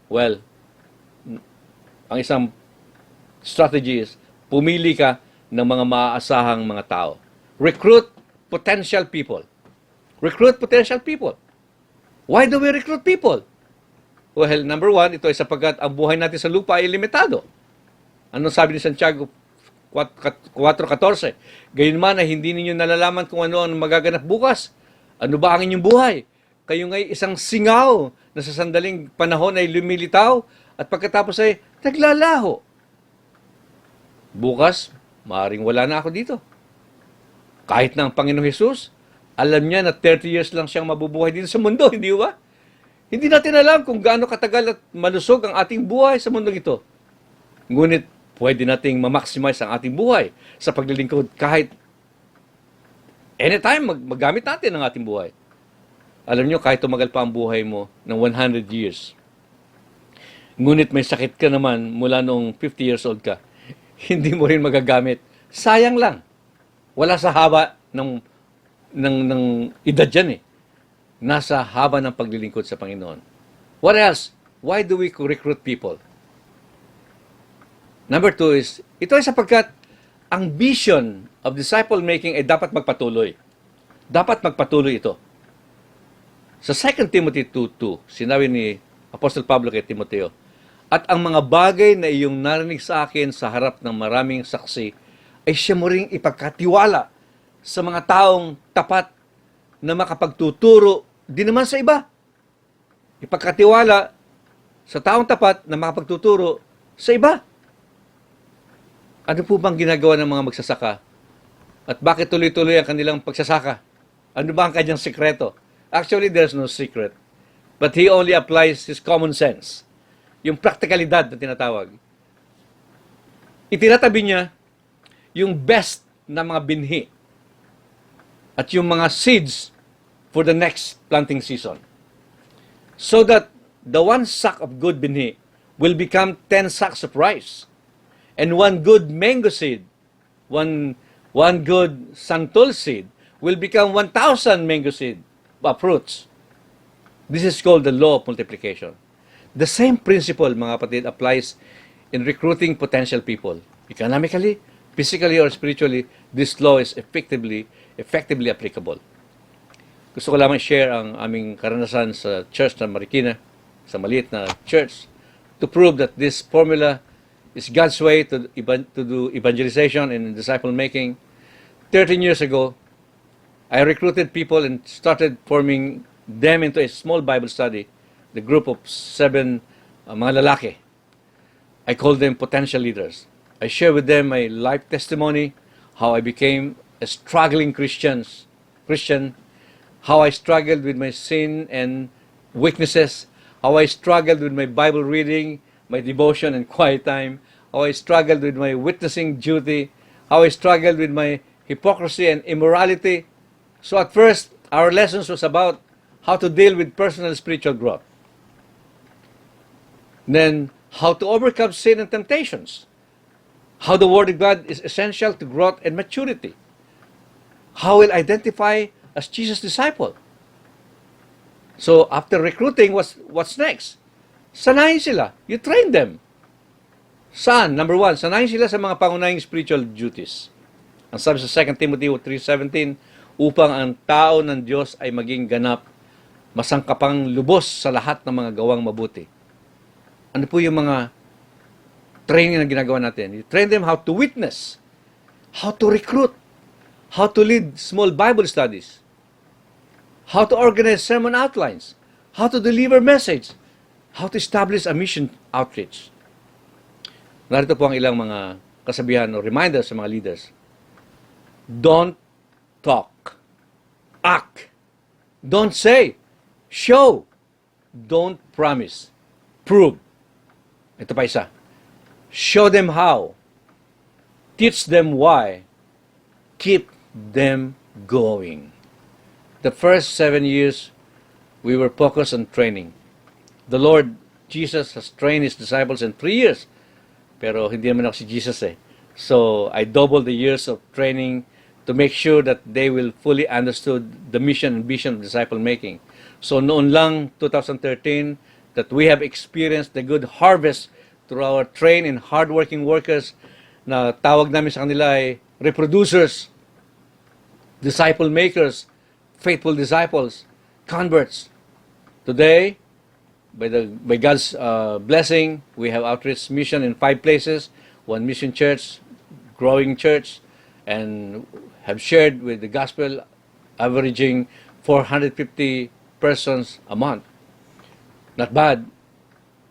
Well, ang isang strategy is, pumili ka ng mga maaasahang mga tao. Recruit potential people. Recruit potential people. Why do we recruit people? Well, number 1, ito ay sapagkat ang buhay natin sa lupa ay limitado. Anong sabi ni Santiago 4:14? Gayunman ay hindi ninyo nalalaman kung ano ang magaganap bukas. Ano ba ang inyong buhay? Kayo nga'y isang singaw na sa sandaling panahon ay lumilitaw at pagkatapos ay naglalaho. Bukas, maaaring wala na ako dito. Kahit na ang Panginoong Hesus, alam niya na 30 years lang siyang mabubuhay dito sa mundo, hindi ba? Hindi natin alam kung gaano katagal at malusog ang ating buhay sa mundong ito. Ngunit, pwede nating ma-maximize ang ating buhay sa paglilingkod kahit anytime magamit natin ang ating buhay. Alam niyo, kahit tumagal pa ang buhay mo ng 100 years, ngunit may sakit ka naman mula noong 50 years old ka, hindi mo rin magagamit. Sayang lang. Wala sa haba ng edad dyan eh. Nasa haba ng paglilingkod sa Panginoon. What else? Why do we recruit people? Number 2 is, ito ay sapagkat ang vision of disciple making ay dapat magpatuloy. Dapat magpatuloy ito. Sa 2 Timothy 2:2, sinabi ni Apostle Pablo kay Timoteo, at ang mga bagay na iyong narinig sa akin sa harap ng maraming saksi, ay siya mo ring ipagkatiwala sa mga taong tapat na makapagtuturo din naman sa iba. Ipagkatiwala sa taong tapat na makapagtuturo sa iba. Ano po bang ginagawa ng mga magsasaka? At bakit tuloy-tuloy ang kanilang pagsasaka? Ano ba ang kanyang sikreto? Actually, there's no secret. But he only applies his common sense. Yung praktikalidad na tinatawag. itinatabi niya yung best na mga binhi at yung mga seeds for the next planting season. So that the one sack of good binhi will become 10 sacks of rice. And one good mango seed, one good santol seed will become 1,000 mango seed fruits. This is called the law of multiplication. The same principle, mga kapatid, applies in recruiting potential people. Economically, physically, or spiritually, this law is effectively applicable. Gusto ko lamang share ang aming karanasan sa church na Marikina, sa maliit na church, to prove that this formula is God's way to do evangelization and disciple making. 13 years ago, I recruited people and started forming them into a small Bible study, the group of 7 mga lalaki. I call them potential leaders. I share with them my life testimony, how I became a struggling Christian, how I struggled with my sin and weaknesses, how I struggled with my Bible reading, my devotion and quiet time, how I struggled with my witnessing duty, how I struggled with my hypocrisy and immorality. So at first, our lessons was about how to deal with personal spiritual growth. Then, how to overcome sin and temptations. How the Word of God is essential to growth and maturity. How we'll identify as Jesus' disciple. So, after recruiting, what's next? Sanayin sila. You train them. Saan? Number 1, sanayin sila sa mga pangunahing spiritual duties. Ang sabi sa 2 Timothy 3:17, upang ang tao ng Diyos ay maging ganap, masangkapang lubos sa lahat ng mga gawang mabuti. Ano po yung mga training na ginagawa natin? You train them how to witness, how to recruit, how to lead small Bible studies, how to organize sermon outlines, how to deliver message, how to establish a mission outreach. Narito po ang ilang mga kasabihan o reminders sa mga leaders. Don't talk. Act. Don't say. Show. Don't promise. Prove. Ito pa isa. Show them how. Teach them why. Keep them going. The first 7 years, we were focused on training. The Lord Jesus has trained His disciples in 3 years. Pero hindi naman ako si Jesus eh. So, I doubled the years of training to make sure that they will fully understood the mission and vision of disciple making. So, noon lang, 2013, that we have experienced the good harvest through our trained and hardworking workers na tawag namin sa kanila ay reproducers, disciple makers, faithful disciples, converts. Today, by God's blessing, we have outreach mission in 5 places, 1 mission church, growing church, and have shared with the gospel, averaging 450 persons a month. Not bad.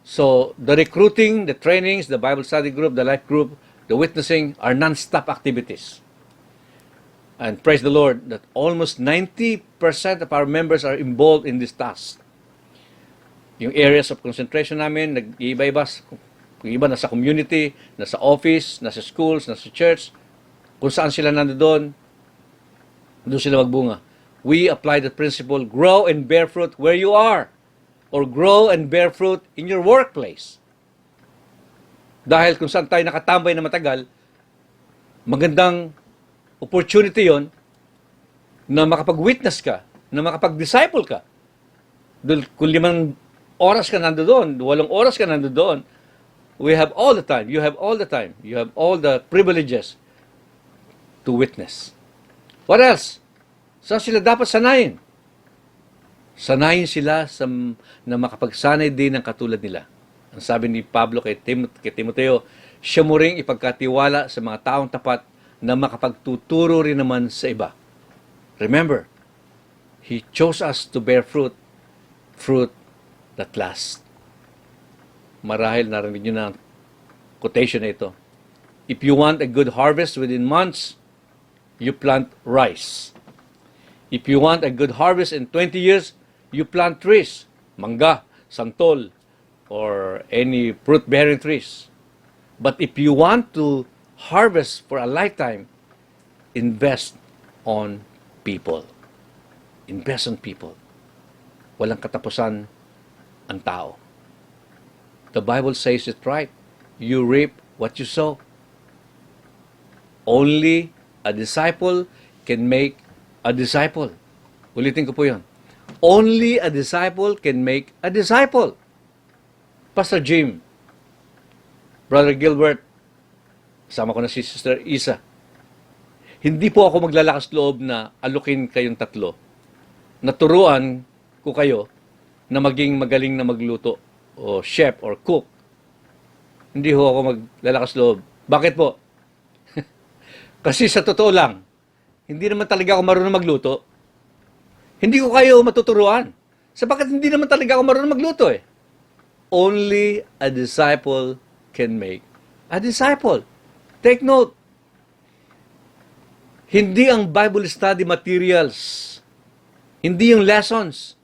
So, the recruiting, the trainings, the Bible study group, the life group, the witnessing are non-stop activities. And praise the Lord that almost 90% of our members are involved in this task. Yung areas of concentration namin, nag-iiba-iba. Yung iba nasa community, nasa office, nasa schools, nasa church. Kung saan sila nandoon, doon sila magbunga. We apply the principle, grow and bear fruit where you are. Or grow and bear fruit in your workplace. Dahil kung saan tayo nakatambay na matagal, magandang opportunity yon na makapag-witness ka, na makapag-disciple ka. Kung 5 oras ka nandoon, 8 oras ka nandoon, we have all the time. You have all the time. You have all the privileges to witness. What else? Saan sila dapat sanayin? Sanayin sila na makapagsanay din ng katulad nila. Ang sabi ni Pablo kay Timoteo, siya mo ring ipagkatiwala sa mga taong tapat na makapagtuturo rin naman sa iba. Remember, He chose us to bear fruit that lasts. Marahil narinig nyo na ang quotation na ito. If you want a good harvest within months, you plant rice. If you want a good harvest in 20 years, you plant trees, mangga, santol, or any fruit-bearing trees. But if you want to harvest for a lifetime, invest on people. Invest on people. Walang katapusan ang tao. The Bible says it right. You reap what you sow. Only a disciple can make a disciple. Ulitin ko po yun. Only a disciple can make a disciple. Pastor Jim, Brother Gilbert, kasama ko na si Sister Isa, hindi po ako maglalakas loob na alukin kayong tatlo. Naturuan ko kayo na maging magaling na magluto o chef or cook. Hindi ho ako maglalakas loob. Bakit po? Kasi sa totoo lang, hindi naman talaga ako marunong magluto. Hindi ko kayo matuturuan. Sapagkat hindi naman talaga ako marunong magluto eh. Only a disciple can make a disciple. Take note. Hindi ang Bible study materials, hindi yung lessons,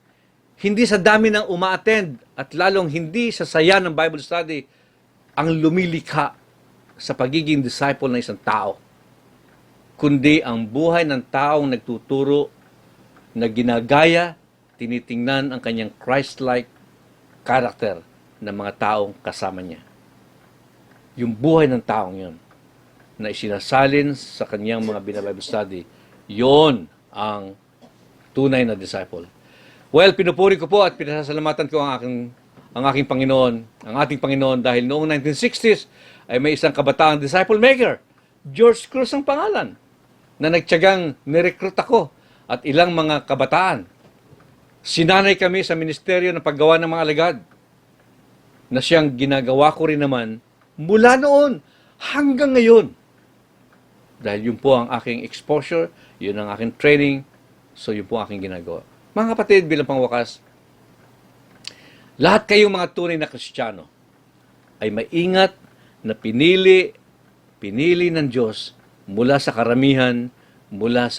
hindi sa dami ng uma-attend at lalong hindi sa saya ng Bible study ang lumilikha sa pagiging disciple ng isang tao, kundi ang buhay ng taong nagtuturo na ginagaya, tinitingnan ang kanyang Christ-like character ng mga taong kasama niya. Yung buhay ng taong yun na isinasalin sa kanyang mga binabible study, yon ang tunay na disciple. Well, pinupuri ko po at pinasasalamatan ko ang aking Panginoon, ang ating Panginoon dahil noong 1960s ay may isang kabataang disciple maker, George Cruz ang pangalan, na nagtiyagang nirecruit ako at ilang mga kabataan. Sinanay kami sa ministeryo ng paggawa ng mga alagad na siyang ginagawa ko rin naman mula noon hanggang ngayon. Dahil yun po ang aking exposure, yun ang aking training, so yun po ang aking ginagawa. Mga kapatid, bilang pangwakas, lahat kayong mga tunay na Kristiyano ay maingat na pinili ng Diyos mula sa karamihan, mula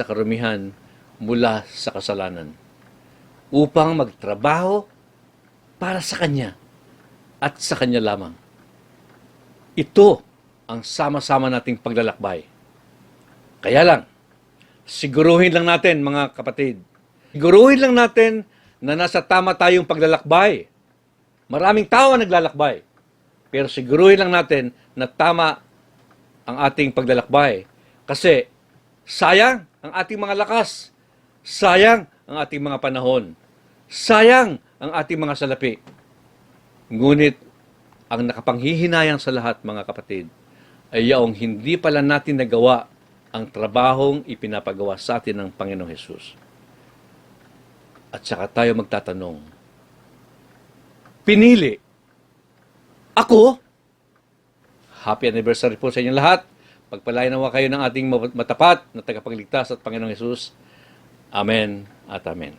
sa kasalanan, upang magtrabaho para sa Kanya at sa Kanya lamang. Ito ang sama-sama nating paglalakbay. Kaya lang, siguruhin lang natin mga kapatid, siguruhin lang natin na nasa tama tayong paglalakbay. Maraming tao ang naglalakbay, pero siguruhin lang natin na tama ang ating paglalakbay. Kasi sayang ang ating mga lakas, sayang ang ating mga panahon, sayang ang ating mga salapi. Ngunit ang nakapanghihinayang sa lahat, mga kapatid, ay yaong hindi pala natin nagawa ang trabahong ipinapagawa sa atin ng Panginoong Hesus. At saka tayo magtatanong, pinili ako? Happy anniversary po sa inyong lahat. Pagpalain nawa kayo ng ating matapat na tagapagligtas at Panginoong Hesus. Amen at amen.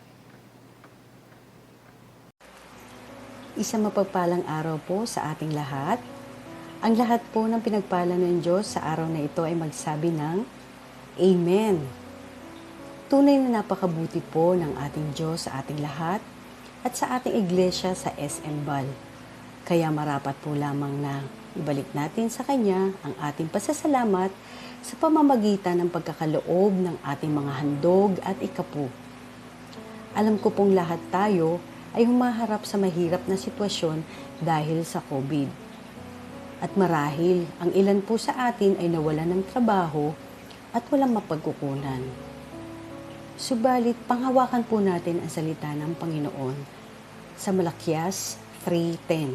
Isang mapagpalang araw po sa ating lahat. Ang lahat po ng pinagpala ng Diyos sa araw na ito ay magsabi ng Amen. Tunay na napakabuti po ng ating Diyos sa ating lahat at sa ating iglesia sa SM Bal. Kaya marapat po lamang na ibalik natin sa Kanya ang ating pasasalamat sa pamamagitan ng pagkakaloob ng ating mga handog at ikapu. Alam ko pong lahat tayo ay humaharap sa mahirap na sitwasyon dahil sa COVID. At marahil, ang ilan po sa atin ay nawalan ng trabaho at walang mapagkukunan. Subalit, panghawakan po natin ang salita ng Panginoon sa Malakias 3:10.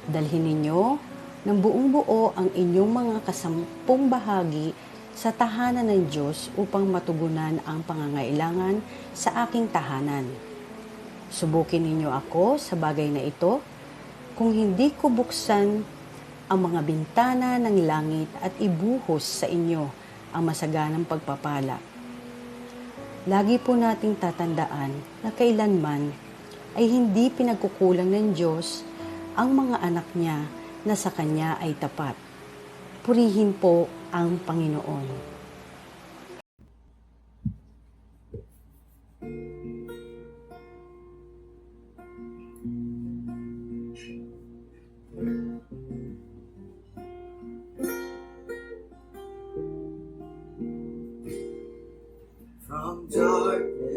Dalhin ninyo ng buong buo ang inyong mga kasampung bahagi sa tahanan ng Diyos upang matugunan ang pangangailangan sa aking tahanan. Subukin ninyo ako sa bagay na ito kung hindi ko buksan ang mga bintana ng langit at ibuhos sa inyo ang masaganang pagpapala. Lagi po nating tatandaan na kailanman ay hindi pinagkukulang ng Diyos ang mga anak niya na sa Kanya ay tapat. Purihin po ang Panginoon.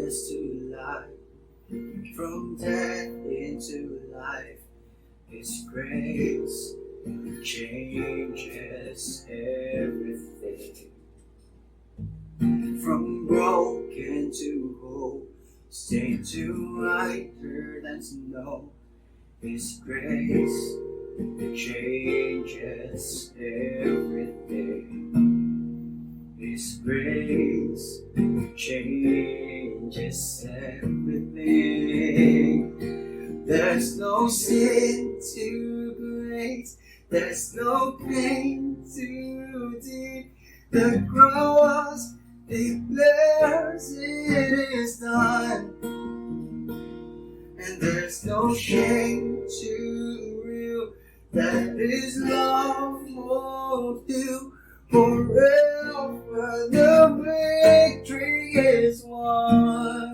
us to life, from death into life. His grace changes everything. From broken to whole, stained to whiter than snow. His grace changes everything. His grace changes everything. There's no sin too great, there's no pain too deep. The cross declares it is done, and there's no shame too real that His love won't do. Forever the victory is won.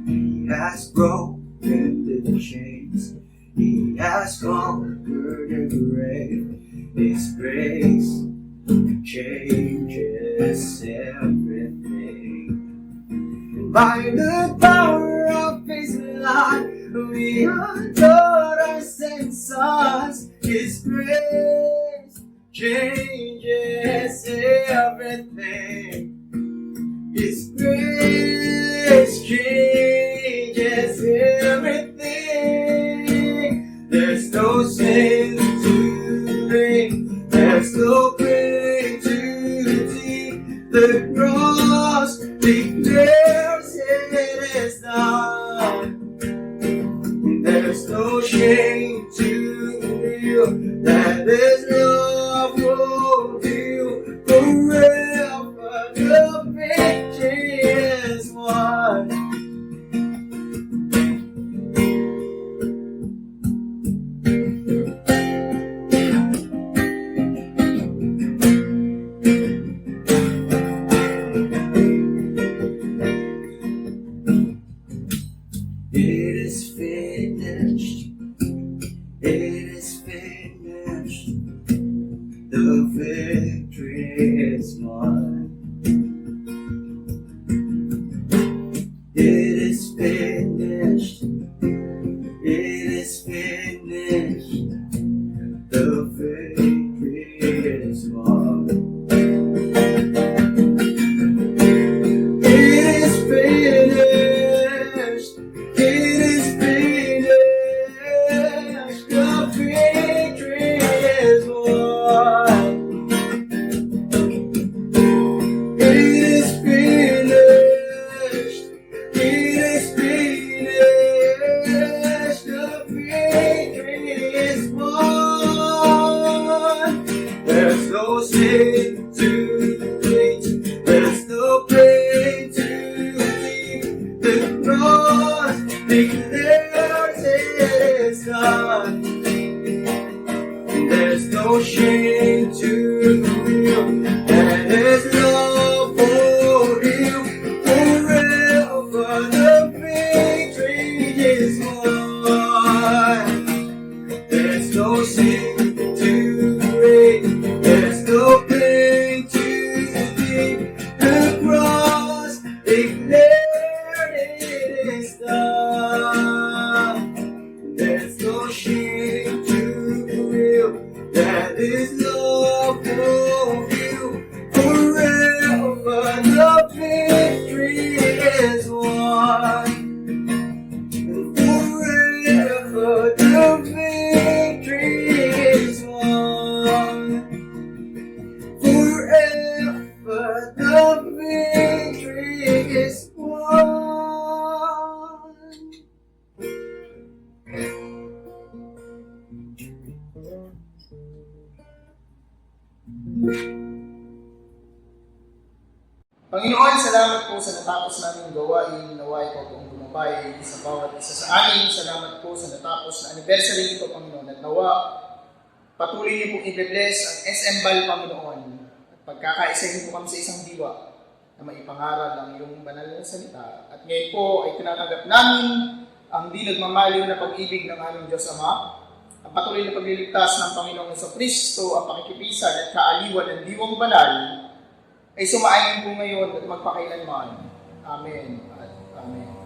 He has broken the chains, He has conquered the grave. His grace changes everything. By the power of His life, we are daughters and sons. His grace changes everything. His grace changes everything. There's no sin too great, there's no pain too deep. The cross declares it is done. There's no shame too real that His love will do. Forever the victory is won. It is finished. It is finished. The victory is won. It is finished. It is finished. The victory is won. It is finished. It is finished. The victory is won. It is finished. It is finished. The victory is won. There's no sin too great. There's no pain too deep. The cross declares it is done. There's no shame too real that His love will heal. Forever the victory is won. There's no sin too great, there's no pain too deep. The cross declared it is done. There's no shame too real that His love will heal. Forever the victory is won. Forever the victory is won. Forever the victory is won. Panginoon, salamat po sa natapos naming gawain. Naway ko pong gumabay sa bawat isa sa amin. Salamat po sa natapos na anniversary nito, Panginoon. At nawa, patuloy niyo pong i-bless ang SM Bal, Panginoon. At pagkakaisa niyo po kami sa isang diwa. na maipangaral ang iyong banal na salita. At ngayon po ay tinatanggap namin ang di nagmamaliw na pag-ibig ng aming Diyos Ama, ang patuloy na pagliligtas ng Panginoong Kristo, ang pakikipisan at kaaliwan ng diwang banal, ay sumaayon po ngayon at magpakailanman. Amen at Amen.